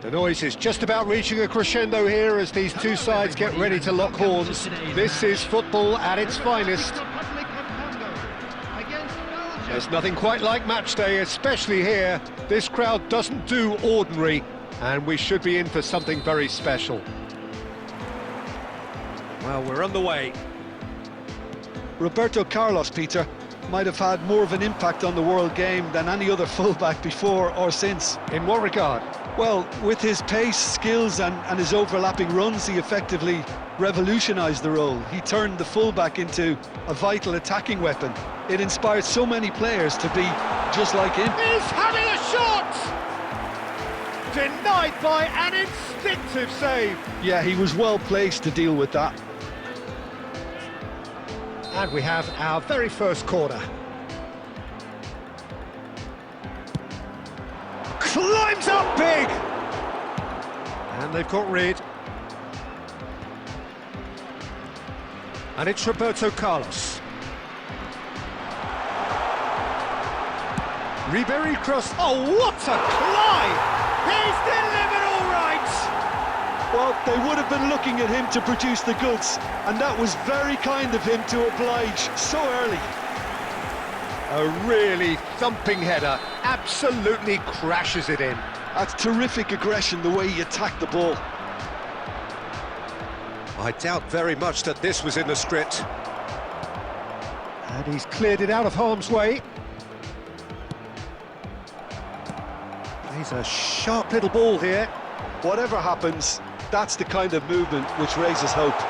The noise is just about reaching a crescendo here as these two sides get ready to lock horns. This is football at its finest. There's nothing quite like match day, especially here. This crowd doesn't do ordinary, and we should be in for something very special. Well, we're on the way. Roberto Carlos, Peter, might have had more of an impact on the world game than any other fullback before or since. In what regard? Well, with his pace, skills and his overlapping runs, he effectively revolutionised the role. He turned the fullback into a vital attacking weapon. It inspired so many players to be just like him. He's having a shot! Denied by an instinctive save. Yeah, he was well placed to deal with that. And we have our very first corner. Climbs up big! And they've got rid. And it's Roberto Carlos. Ribery cross. Oh, what a climb! He's delivered all right! Well, they would have been looking at him to produce the goods, and that was very kind of him to oblige so early. A really thumping header, absolutely crashes it in. That's terrific aggression, the way he attacked the ball. I doubt very much that this was in the script. And he's cleared it out of harm's way. Plays a sharp little ball here. Whatever happens, that's the kind of movement which raises hope.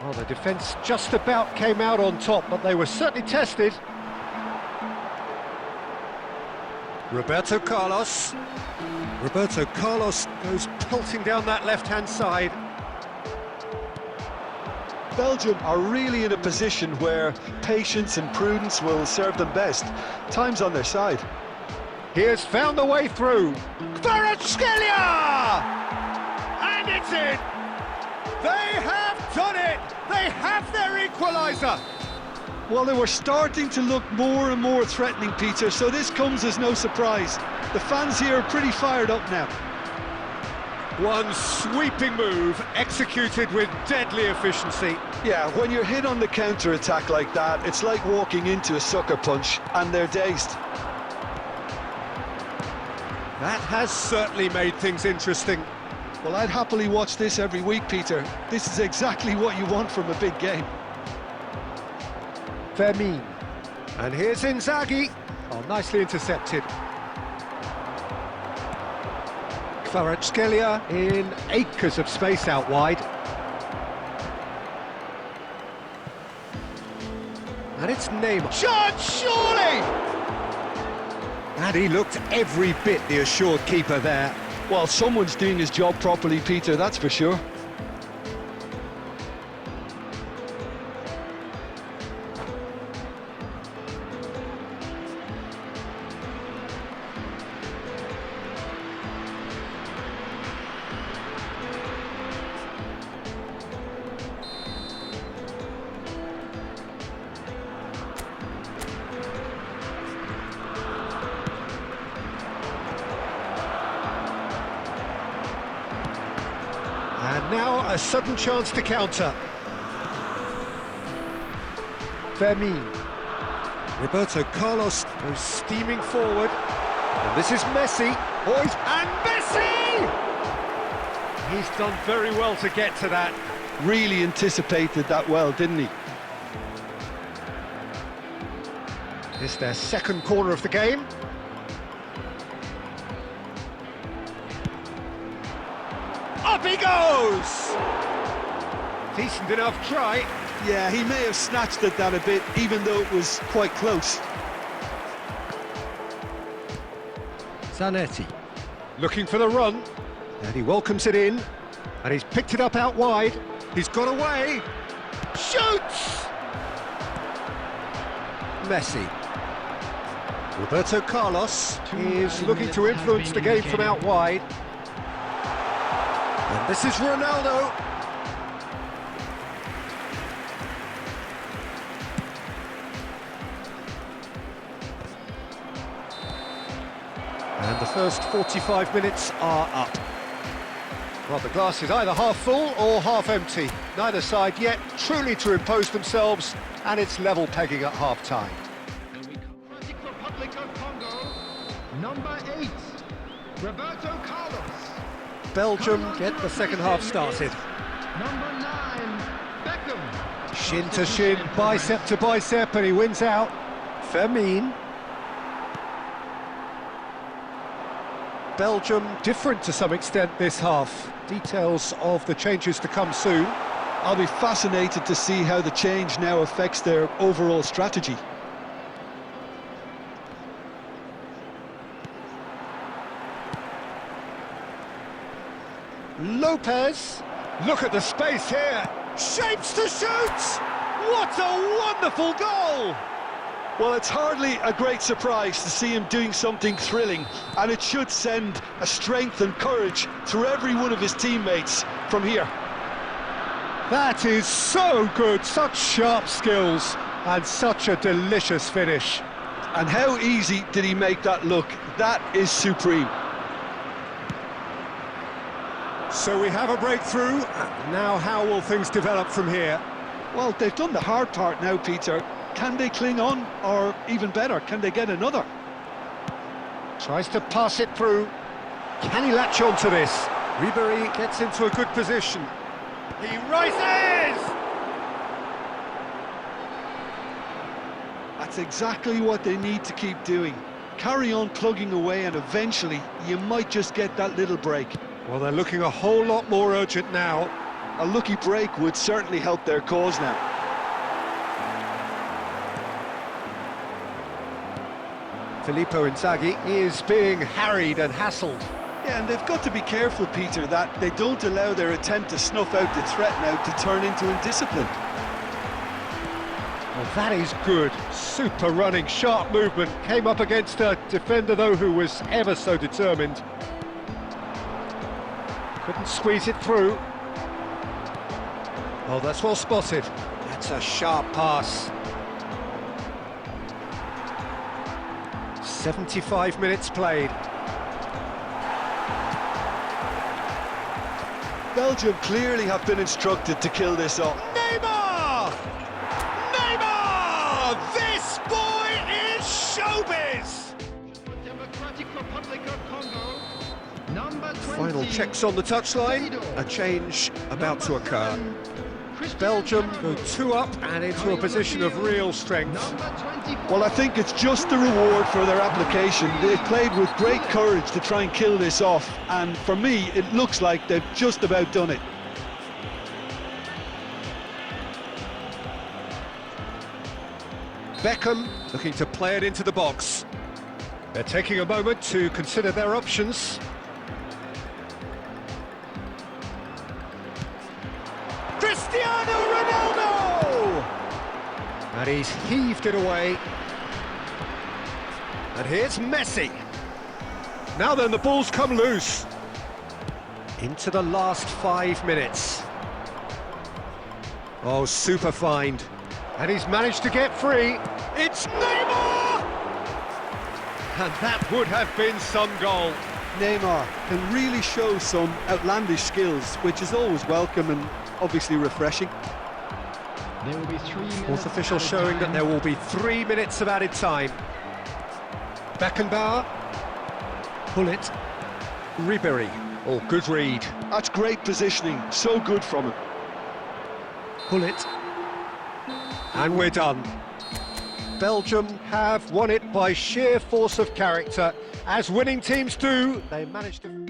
Well, the defence just about came out on top, but they were certainly tested. Roberto Carlos. Roberto Carlos goes pelting down that left-hand side. Belgium are really in a position where patience and prudence will serve them best. Time's on their side. He has found the way through. Kvaratskhelia! And it's in! They have done it! They have their equaliser! Well, they were starting to look more and more threatening, Peter, so this comes as no surprise. The fans here are pretty fired up now. One sweeping move, executed with deadly efficiency. Yeah, when you're hit on the counter-attack like that, it's like walking into a sucker punch, and they're dazed. That has certainly made things interesting. Well, I'd happily watch this every week, Peter. This is exactly what you want from a big game. Vermin. And here's Inzaghi. Oh, nicely intercepted. Kvaratskhelia in acres of space out wide. And it's Neymar. Shot, surely! And he looked every bit the assured keeper there. Well, someone's doing his job properly, Peter, that's for sure. And now a sudden chance to counter. Vermin. Roberto Carlos goes steaming forward. And this is Messi. Boys, and Messi! He's done very well to get to that. Really anticipated that well, didn't he? It's their second corner of the game. Up he goes! Decent enough try. Yeah, he may have snatched at that a bit, even though it was quite close. Zanetti looking for the run, and he welcomes it in, and he's picked it up out wide. He's got away. Shoots! Messi. Roberto Carlos is looking to influence the game from out wide. And this is Ronaldo. And the first 45 minutes are up. Well, the glass is either half full or half empty. Neither side yet truly to impose themselves, and it's level pegging at half-time. Republic of Congo, number 8, Roberto Carlos. Belgium get the second half started. Number 9, Beckham. Shin to shin, bicep to bicep, and he wins out. Fermin. Belgium different to some extent this half. Details of the changes to come soon. I'll be fascinated to see how the change now affects their overall strategy. Lopez, look at the space here. Shapes to shoot! What a wonderful goal! Well, it's hardly a great surprise to see him doing something thrilling, and it should send a strength and courage through every one of his teammates from here. That is so good, such sharp skills, and such a delicious finish. And how easy did he make that look? That is supreme. So we have a breakthrough. Now how will things develop from here? Well, they've done the hard part now, Peter. Can they cling on, or even better, can they get another? Tries to pass it through. Can he latch on to this? Ribéry gets into a good position. He rises! That's exactly what they need to keep doing. Carry on plugging away, and eventually you might just get that little break. Well, they're looking a whole lot more urgent now. A lucky break would certainly help their cause now. Filippo Inzaghi is being harried and hassled. Yeah, and they've got to be careful, Peter, that they don't allow their attempt to snuff out the threat now to turn into indiscipline. Well, that is good. Super running, sharp movement. Came up against a defender, though, who was ever so determined. Couldn't squeeze it through. Oh, that's well spotted. That's a sharp pass. 75 minutes played. Belgium clearly have been instructed to kill this off. Neymar! Neymar! This boy is showbiz! Democratic Republic of Congo, number 20. Final checks on the touchline. A change about to occur. Belgium go 2 up and into a position of real strength. Well, I think it's just the reward for their application. They've played with great courage to try and kill this off, and for me, it looks like they've just about done it. Beckham looking to play it into the box. They're taking a moment to consider their options. Cristiano Ronaldo! And he's heaved it away. And here's Messi. Now then, the ball's come loose. Into the last 5 minutes. Oh, super find. And he's managed to get free. It's Neymar! And that would have been some goal. Neymar can really show some outlandish skills, which is always welcome and obviously refreshing. There will be 3 minutes. Fourth official added showing time. that there will be 3 minutes of added time. Beckenbauer. Pullet. Ribery. Oh, good read. That's great positioning, so good from him. Pullet. And we're done. Belgium have won it by sheer force of character. As winning teams do, they managed to...